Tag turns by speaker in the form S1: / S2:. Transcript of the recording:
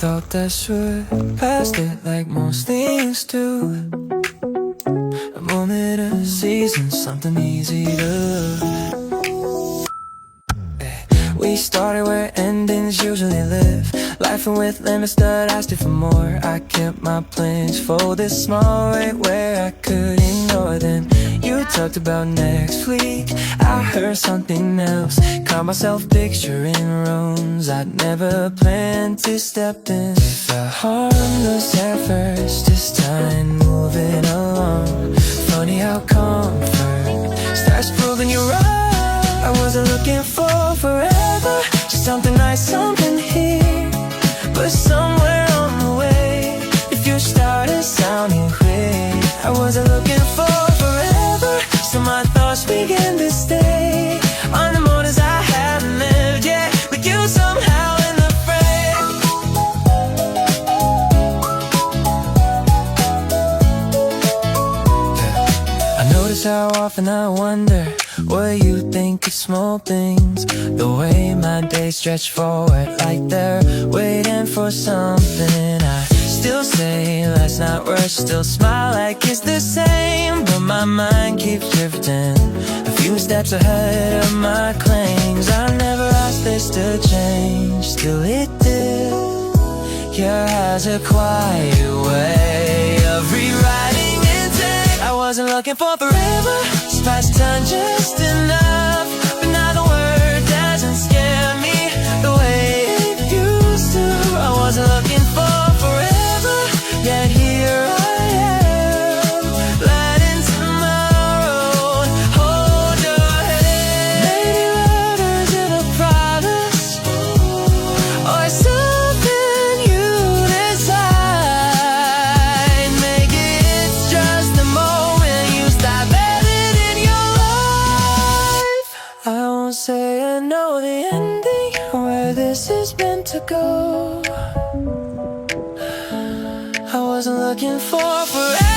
S1: thought that should passed it like most things do. A moment, a season, something easy to love. We started where endings usually live, laughing with limits that asked for more. I kept my plans folded small, right where I could ignore them. You talked about next week, I heard something else. Caught myself picturing rooms I'd never planned to step in. It felt harmless at first, this time moving along. Funny how comfort starts proving you right. I wasn't looking for forever, just something nice, something here. But somewhere on the way, if you started sounding weird, I wasn't looking for forever, so my thoughts began to stay on the mornings I hadn't lived yet, with you somehow in the fray. I notice how often I wonder what you think of small things, the way my days stretch forward like they're waiting for something. I still say let's not rush, still smile like it's the same, but my mind keeps drifting a few steps ahead of my claims. I never asked this to change, still it did. Your has a quiet way of rewriting intent. I wasn't looking for forever, just past time just enough. But now the word doesn't scare me the way it used to. I wasn't looking for forever, yet here I am, lighting tomorrow. Hold your head. Maybe love isn't a promise or something you decide. Maybe it's just the moment you stop editing your life. I won't say I know the ending, where this is meant to go. I wasn't looking for forever.